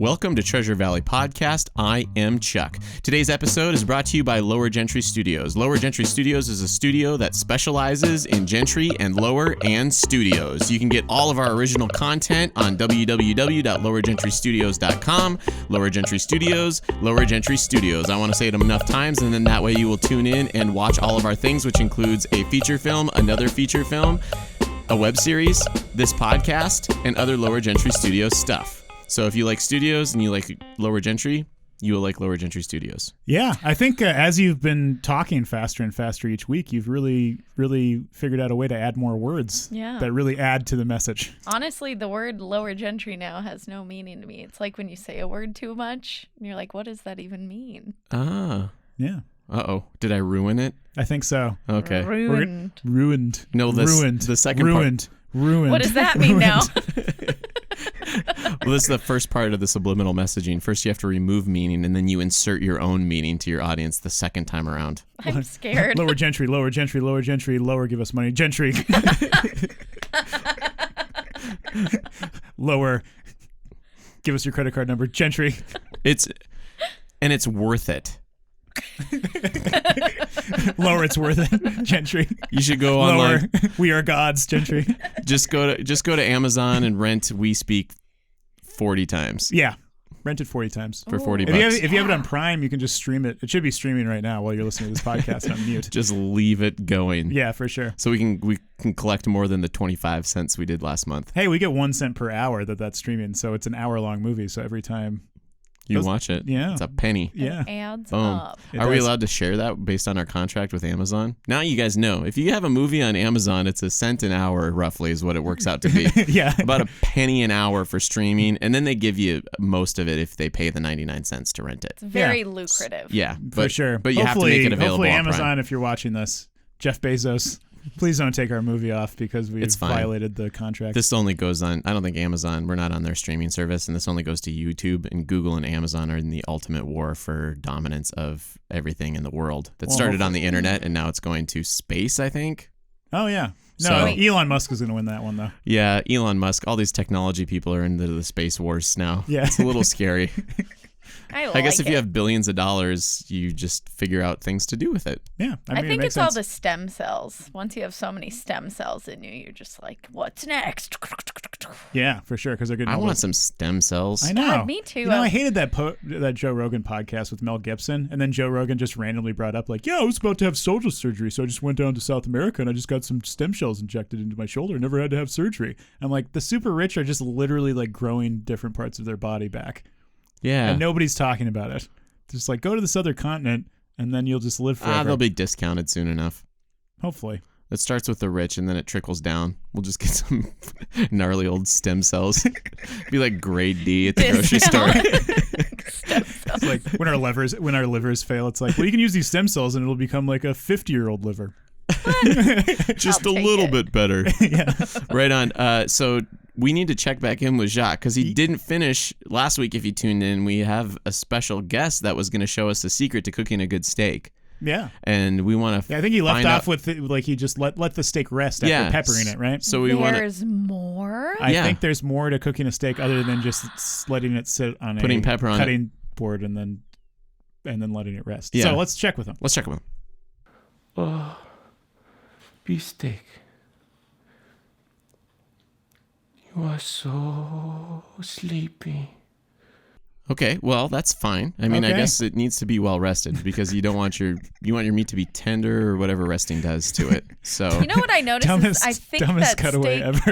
Welcome to Treasure Valley Podcast. I am Chuck. Today's episode is brought to you by LowerGentry Studios. LowerGentry Studios is a studio that specializes in gentry and lower and studios. You can get all of our original content on www.lowergentrystudios.com. LowerGentry Studios, LowerGentry Studios. I want to say it enough times, and then that way you will tune in and watch all of our things, which includes a feature film, another feature film, a web series, this podcast, and other LowerGentry Studios stuff. So if you like studios and you like LowerGentry, you will like LowerGentry Studios. Yeah, I think as you've been talking faster and faster each week, you've really figured out a way to add more words that really add to the message. Honestly, the word LowerGentry now has no meaning to me. It's like when you say a word too much, and you're like, what does that even mean? Ah. Yeah. Uh-oh. Did I ruin it? I think so. Okay. Ruined. Ruined. No, ruined. The second ruined. part. Ruined. What does that mean now? Well, this is the first part of the subliminal messaging. First, you have to remove meaning, and then you insert your own meaning to your audience the second time around. I'm scared. LowerGentry, LowerGentry, LowerGentry, lower, give us money. Gentry. Lower, give us your credit card number. Gentry. It's worth it. Lower, it's worth it. Gentry. You should go online. Lower, we are gods. Gentry. Just go to Amazon and rent We Speak 40 times. Yeah, rent it 40 times for $40. If you have it on Prime, you can just stream it. It should be streaming right now while you're listening to this podcast on mute. Just leave it going. Yeah, for sure. So we can collect more than the 25 cents we did last month. Hey, we get 1 cent per hour that's streaming, so it's an hour-long movie. So every time you watch it, it's a penny. Yeah, it adds Boom. up. Are we allowed to share that based on our contract with Amazon? Now you guys know. If you have a movie on Amazon, it's $0.01 an hour, roughly, is what it works out to be. Yeah, about $0.01 an hour for streaming, and then they give you most of it if they pay the 99 cents to rent it. It's very lucrative. Yeah, for sure. But you have to make it available. Hopefully, on Amazon, Prime. if you're watching this, Jeff Bezos, please don't take our movie off because we violated the contract. This only goes on. I don't think Amazon. We're not on their streaming service, and this only goes to YouTube. And Google and Amazon are in the ultimate war for dominance of everything in the world. That started on the internet, and now it's going to space, I think. Oh yeah. No, Elon Musk is going to win that one though. Yeah, Elon Musk. All these technology people are into the space wars now. Yeah, it's a little scary. I guess if you have billions of dollars, you just figure out things to do with it. Yeah, I think it it's sense. all the stem cells. Once you have so many stem cells in you, you're just like, what's next? Yeah, for sure. Because they're good. I want some stem cells. I know. God, me too. You know, I hated that Joe Rogan podcast with Mel Gibson, and then Joe Rogan just randomly brought up like, "Yeah, I was about to have shoulder surgery, so I just went down to South America and I just got some stem cells injected into my shoulder. Never had to have surgery." I'm like, the super rich are just literally like growing different parts of their body back. Yeah, and nobody's talking about it. Just like go to this other continent, and then you'll just live forever. They'll be discounted soon enough. Hopefully. It starts with the rich, and then it trickles down. We'll just get some gnarly old stem cells. Be like grade D at the grocery store. It's like when our livers fail, it's like, well, you can use these stem cells, and it'll become like a 50-year-old liver. Just a little bit better. Yeah. Right on. So we need to check back in with Jacques because he didn't finish last week. If you tuned in, we have a special guest that was going to show us the secret to cooking a good steak. Yeah. And we want to. Yeah, I think he left off with like he just let the steak rest after peppering it, right? So there's more. I think there's more to cooking a steak other than just letting it sit on putting pepper on cutting board and then letting it rest. Yeah. So let's check with him. Oh, beefsteak. You are so sleepy. Okay, well that's fine. I mean, I guess it needs to be well rested because you want your meat to be tender or whatever resting does to it. So you know what I noticed is I think dumbest that cutaway steak, ever.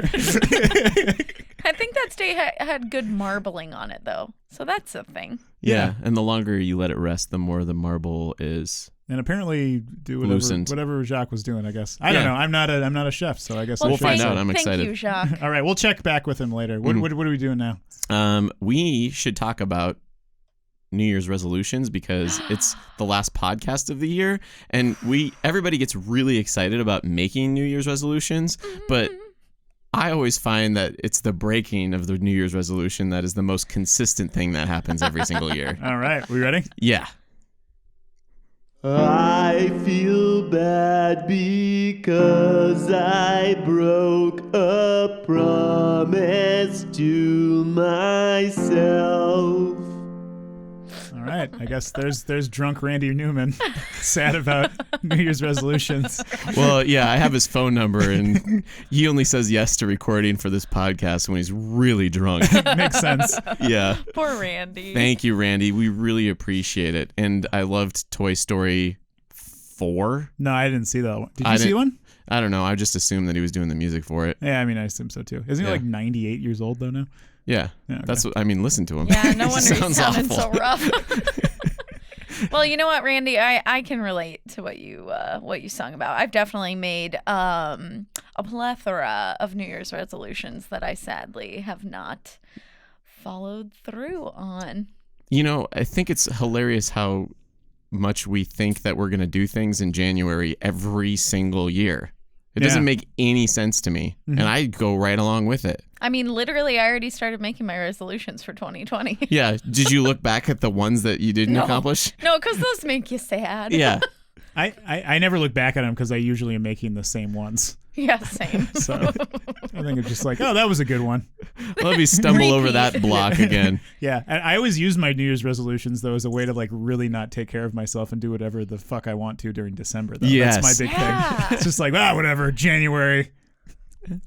I think that steak had good marbling on it though, so that's a thing. Yeah, and the longer you let it rest, the more the marble is. And apparently do whatever Jacques was doing, I guess. I don't know. I'm not a chef, so I guess we'll find out. I'm excited. Thank you, Jacques. All right, we'll check back with him later. What are we doing now? We should talk about New Year's resolutions because it's the last podcast of the year, and everybody gets really excited about making New Year's resolutions, but I always find that it's the breaking of the New Year's resolution that is the most consistent thing that happens every single year. All right, we ready? Yeah. I feel bad because I broke a promise to myself. All right. I guess there's drunk Randy Newman, sad about New Year's resolutions. Well, yeah, I have his phone number, and he only says yes to recording for this podcast when he's really drunk. Makes sense. Yeah. Poor Randy. Thank you, Randy. We really appreciate it. And I loved Toy Story 4. No, I didn't see that one. Did I you see didn't- one? I don't know. I just assumed that he was doing the music for it. Yeah, I mean, I assume so too. Isn't he Yeah. like 98 years old though now? Yeah. Yeah, okay. That's what I mean. Listen to him. Yeah, no wonder he Sounds sounded so awful. rough. Well, you know what, Randy, I can relate to what you sung about. I've definitely made a plethora of New Year's resolutions that I sadly have not followed through on. You know, I think it's hilarious how much we think that we're going to do things in January every single year. It doesn't Yeah. make any sense to me. Mhm. And I go right along with it. I mean, literally, I already started making my resolutions for 2020. Yeah. Did you look back at the ones that you didn't No. accomplish? No, because those make you sad. Yeah. I never look back at them because I usually am making the same ones. Yeah, same. So I think it's just like, oh, that was a good one. Let me stumble over Repeat. that block again. Yeah, and I always use my New Year's resolutions though as a way to like really not take care of myself and do whatever the fuck I want to during December. Though. Yes. That's my big Yeah. thing. It's just like whatever. January,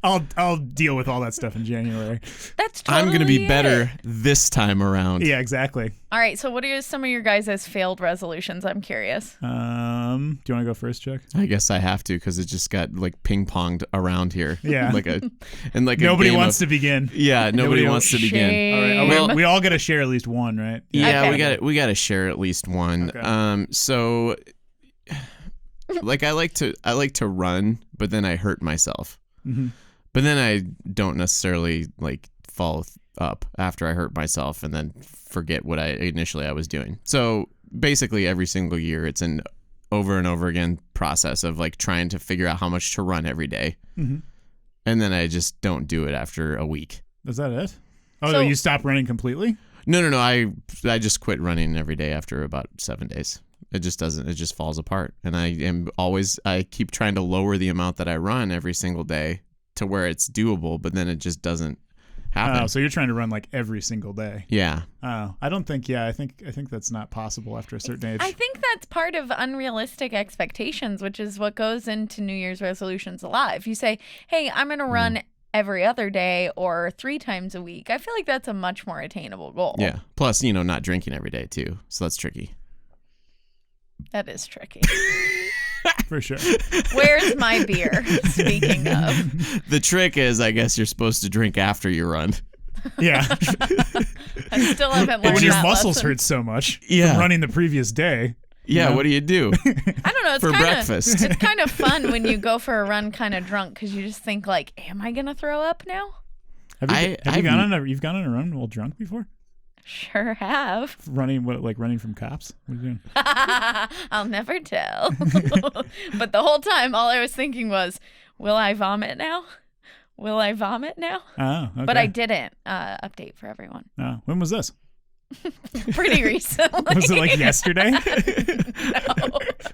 I'll deal with all that stuff in January. That's totally I'm going to be it. better this time around. Yeah, exactly. All right, so what are some of your guys' failed resolutions? I'm curious. Do you want to go first, Chuck? I guess I have to because it just got like ping ponged around here. Yeah. Nobody wants to begin. Yeah, nobody Nobody wants to begin. All right, Shame. Well- we all got to share at least one, right? Yeah, Okay. we got to share at least one. Okay. So like I like to run, but then I hurt myself. Mhm. But then I don't necessarily like follow up after I hurt myself and then forget what I was doing. So basically every single year it's an over and over again process of like trying to figure out how much to run every day. Mhm. And then I just don't do it after a week. Is that it? Oh, So- you stop running completely? No. I just quit running every day after about 7 days. It just falls apart. And I keep trying to lower the amount that I run every single day to where it's doable, but then it just doesn't happen. Oh, so you're trying to run like every single day. Yeah. Oh, I don't think. Yeah, I think that's not possible after a certain age. I think that's part of unrealistic expectations, which is what goes into New Year's resolutions a lot. If you say, hey, I'm going to run every other day or 3 times a week, I feel like that's a much more attainable goal. Yeah. Plus, not drinking every day too. So that's tricky. That is tricky. For sure. Where's my beer? Speaking of. The trick is, I guess you're supposed to drink after you run. Yeah. I still haven't But learned when your that muscles lesson. hurt so much Yeah. from running the previous day. Yeah. know? What do you do? I don't know. It's for kinda, breakfast? It's kind of fun when you go for a run kind of drunk because you just think like, am I going to throw up now? Have you, I've you've gone on a run while drunk before? Sure have. Running from cops? What are you doing? I'll never tell. But the whole time, all I was thinking was, will I vomit now? Will I vomit now? Oh, okay. But I didn't. Update for everyone. Oh, when was this? Pretty recently. Was it like yesterday? No.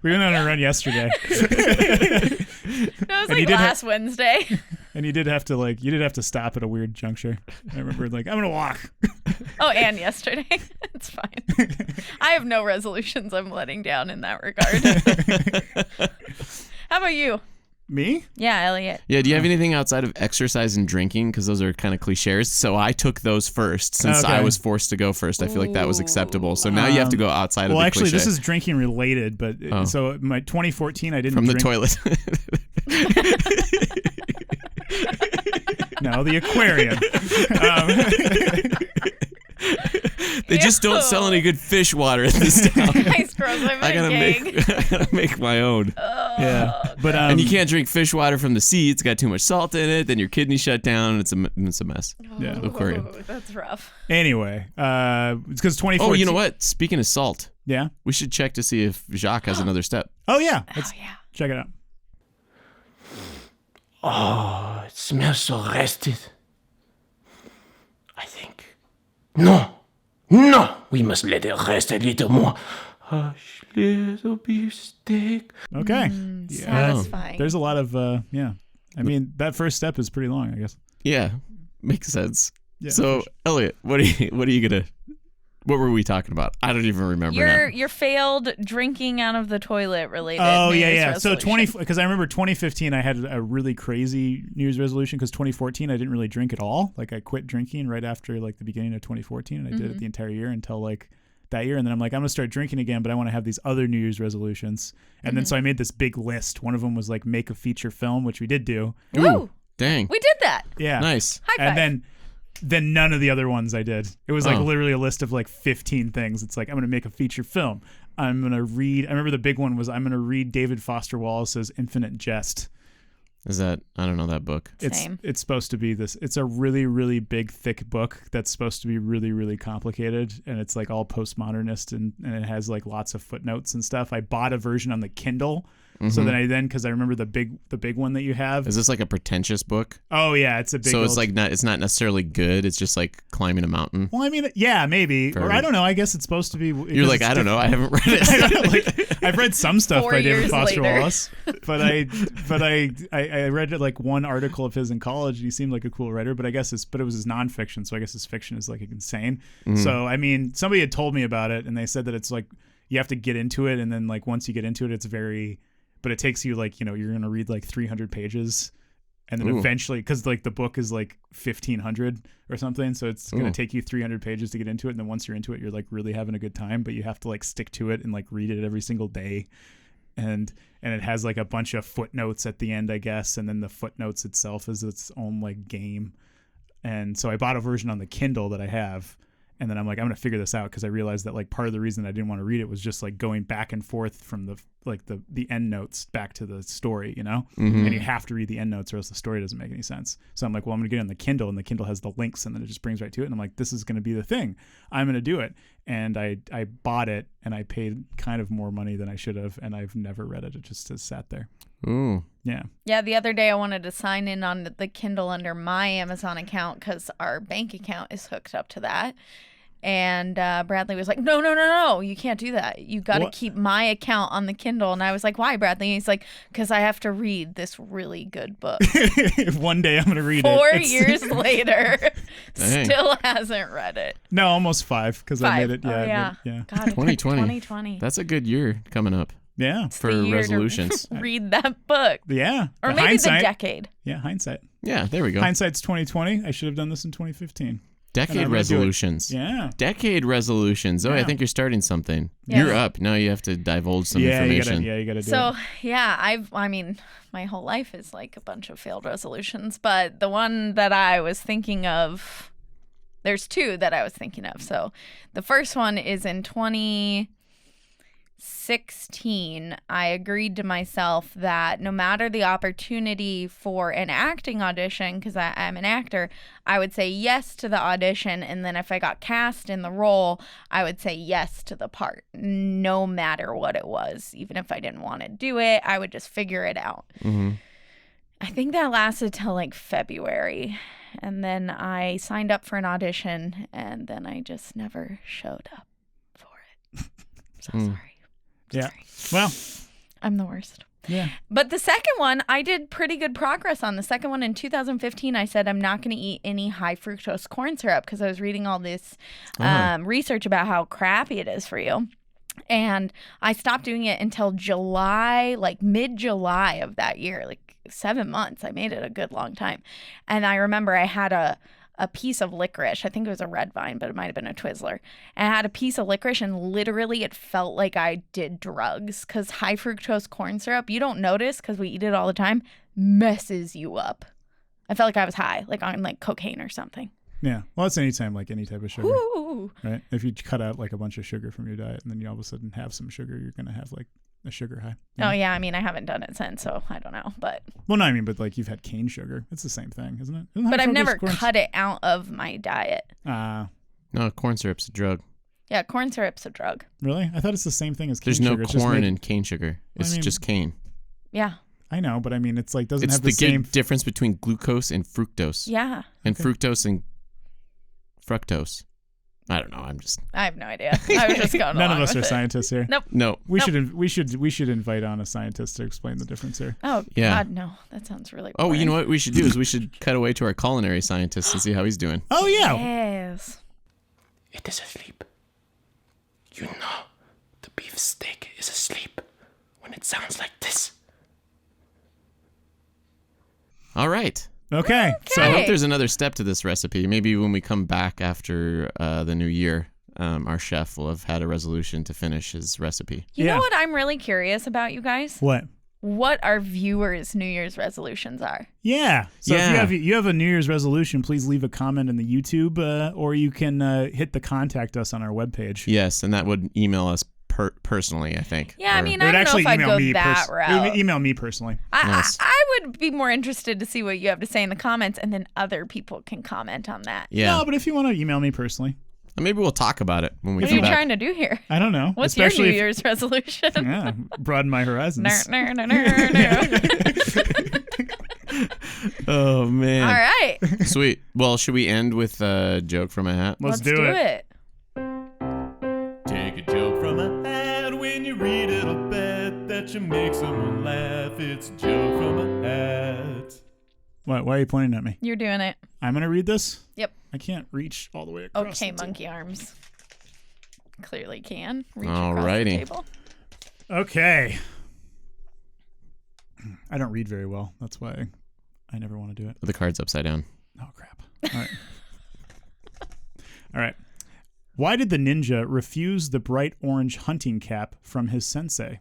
We went on a run yesterday. No, it was And you like did last Wednesday. And you did have to stop at a weird juncture. I remember like, I'm gonna walk. Oh, and yesterday. It's fine. I have no resolutions I'm letting down in that regard. How about you? Me? Yeah, Elliot. Yeah. Do you have anything outside of exercise and drinking? Because those are kind of cliches. So I took those first since I Okay. was forced to go first. I feel like that was acceptable. So now you have to go outside of Well, the actually, cliche. this is drinking related, but Oh. so my 2014, I didn't from the drink. toilet. No, the aquarium. They just don't sell any good fish water in this town. Nice, gross. I'm I gag. gotta make my own. Yeah, but And you can't drink fish water from the sea. It's got too much salt in it. Then your kidneys shut down. It's a mess. Yeah. Aquarium. Oh, that's rough. Anyway, it's because 2014. Oh, you know what? Speaking of salt, Yeah. we should check to see if Jacques has another step. Oh yeah. Oh, Let's yeah. check it out. Oh, it smells so rested. I think. No! We must let it rest a little more. Hush, little beefsteak. Okay. Satisfying. There's a lot of yeah. I mean, that first step is pretty long, I guess. Yeah, makes sense. Yeah, So, Elliot, what were we talking about? I don't even remember now. Your failed drinking out of the toilet related. Oh New Year's yeah. So resolution. because I remember 2015, I had a really crazy New Year's resolution because 2014 I didn't really drink at all. Like I quit drinking right after like the beginning of 2014, and I did it the entire year until like that year, and then I'm like, I'm gonna start drinking again, but I want to have these other New Year's resolutions, and then so I made this big list. One of them was like make a feature film, which we did do. Woo! Dang. We did that. Yeah, Nice. High five. and then none of the other ones I did. It was like literally a list of like 15 things. It's like, I'm going to make a feature film. I'm going to read. I remember the big one was I'm going to read David Foster Wallace's Infinite Jest. Is that, I don't know that book. Same. It's supposed to be this. It's a really, really big, thick book that's supposed to be really, really complicated. And it's like all postmodernist and it has like lots of footnotes and stuff. I bought a version on the Kindle. So then because I remember the big one that you have. Is this like a pretentious book? Oh yeah, it's a big. So it's like it's not necessarily good. It's just like climbing a mountain. Well, I mean, yeah, maybe, or I don't know. I guess it's supposed to be. You're like, I don't know. I haven't read it. Like, I've read some stuff 4 by David years Foster later. Wallace, but I read like one article of his in college, and he seemed like a cool writer. But I guess it was his nonfiction, so I guess his fiction is like insane. So I mean, somebody had told me about it, and they said that it's like you have to get into it, and then like once you get into it, it's very. But it takes you like, you're going to read like 300 pages and then eventually, because like the book is like 1,500 or something. So it's going to take you 300 pages to get into it. And then once you're into it, you're like really having a good time, but you have to like stick to it and like read it every single day. And it has like a bunch of footnotes at the end, I guess. And then the footnotes itself is its own like game. And so I bought a version on the Kindle that I have. And then I'm like, I'm going to figure this out because I realized that like part of the reason I didn't want to read it was just like going back and forth from the end notes back to the story, and you have to read the end notes or else the story doesn't make any sense. So I'm like, well, I'm going to get it on the Kindle, and the Kindle has the links and then it just brings right to it. And I'm like, this is going to be the thing. I'm going to do it. And I bought it and I paid kind of more money than I should have. And I've never read it. It just has sat there. Ooh. Yeah. Yeah, the other day I wanted to sign in on the Kindle under my Amazon account because our bank account is hooked up to that. And Bradley was like, no, you can't do that. You got to keep my account on the Kindle. And I was like, why, Bradley? And he's like, because I have to read this really good book. One day I'm going to read 4 years later, Dang. still hasn't read it. No, almost 5 because I made it. Yeah. Yeah. Yeah. God, 2020. 2020. That's a good year coming up Yeah. for the year to resolutions. read that book. Yeah. Or The maybe hindsight. the decade. Yeah. Hindsight. Yeah, there we go. Hindsight's 2020. I should have done this in 2015. Decade I'm gonna do it. resolutions. Yeah. Decade resolutions. Oh, I Yeah. think you're starting something. Yeah. You're up. Now you have to divulge some information. You gotta do So, it. yeah, I mean, my whole life is like a bunch of failed resolutions, but the one that I was thinking of, there's two that I was thinking of. So the first one is in 2016, I agreed to myself that no matter the opportunity for an acting audition, because I'm an actor, I would say yes to the audition. And then if I got cast in the role, I would say yes to the part, no matter what it was. Even if I didn't want to do it, I would just figure it out. Mm-hmm. I think that lasted till like February. And then I signed up for an audition, and then I just never showed up for it. So sorry. Yeah. Sorry. Well, I'm the worst. yeah. But the second one, I did pretty good progress on. The second one in 2015, I said I'm not going to eat any high fructose corn syrup because I was reading all this research about how crappy it is for you. And I stopped doing it until July, like mid-July of that year, like 7 months. I made it a good long time. And I remember I had a piece of licorice. I think it was a red vine, but it might have been a Twizzler. And I had a piece of licorice, and literally it felt like I did drugs because high fructose corn syrup, you don't notice because we eat it all the time, messes you up. I felt like I was high, like on like cocaine or something. Yeah. Well, it's anytime, like any type of sugar, Ooh. right? If you cut out like a bunch of sugar from your diet and then you all of a sudden have some sugar, you're going to have like a sugar high. Oh, yeah. I mean, I haven't done it since, so I don't know. But Well, no, I mean, but like you've had cane sugar. It's the same thing, isn't it? Isn't but high I've fructose never corn- cut it out of my diet. No, corn syrup's a drug. Yeah, corn syrup's a drug. Really? I thought it's the same thing as cane There's no sugar. It's just corn made- in cane sugar. It's mean- just cane. Yeah. I know, but I mean, it's like doesn't It's have the the same. difference between glucose and fructose. Yeah. And Okay. fructose and fructose. I don't know. I'm just I have no idea. I was just going. None along of us with are it. scientists here. Nope. no. We should invite on a scientist to explain the difference here. Oh Yeah. God, no. That sounds really. Oh, you know boring. what we should do is we should cut away to our culinary scientist and see how he's doing. Oh yeah. Yes. It is asleep. You know, the beef steak is asleep when it sounds like this. All right. Okay. So I hope Okay. there's another step to this recipe. Maybe when we come back after the new year, our chef will have had a resolution to finish his recipe. You Yeah. know what I'm really curious about, you guys? What? What our viewers' New Year's resolutions are. Yeah. So Yeah. if you have a New Year's resolution, please leave a comment in the YouTube, or you can hit the contact us on our webpage. Yes, and that would email us personally, I think. Yeah, I Or- mean, It I would don't know actually if I'd email go me that route. Email me personally. Nice. I would be more interested to see what you have to say in the comments, and then other people can comment on that. yeah. No, but if you want to email me personally, Maybe we'll talk about it when we What are come you back. trying to do here? I don't know. What's Especially your New if- Year's resolution? Yeah, broaden my horizons. Ner, ner, ner, ner, ner. Oh man. All right. Sweet. Well, should we end with a joke from a hat? Let's do it. Take a joke from a hat. When you read it, I'll bet that you make someone laugh. It's a joke from a hat. What? Why are you pointing at me? You're doing it. I'm gonna read this. Yep. I can't reach all the way across. Okay, the table. monkey arms. Clearly can reach Alrighty. across the table. Okay. I don't read very well. That's why I never want to do it. The card's upside down. Oh crap! All right. All right. Why did the ninja refuse the bright orange hunting cap from his sensei?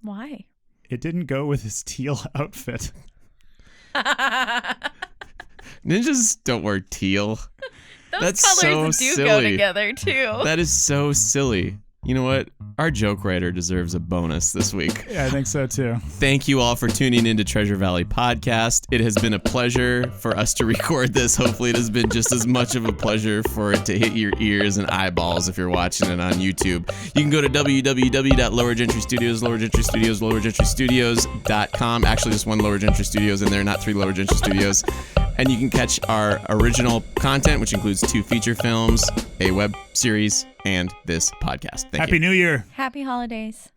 Why? It didn't go with his teal outfit. Ninjas don't wear teal. Those That's colors so do go silly. together too. That is so silly. You know what? Our joke writer deserves a bonus this week. Yeah, I think so too. Thank you all for tuning into Treasure Valley Podcast. It has been a pleasure for us to record this. Hopefully it has been just as much of a pleasure for it to hit your ears and eyeballs if you're watching it on YouTube. You can go to www.LowerGentry Studios, LowerGentry Studios, LowerGentryStudios.com. Actually, just one Lower Gentry Studios in there, not 3 Lower Gentry Studios. And you can catch our original content, which includes 2 feature films, a web series, and this podcast. Thank you. Happy New Year. Happy holidays.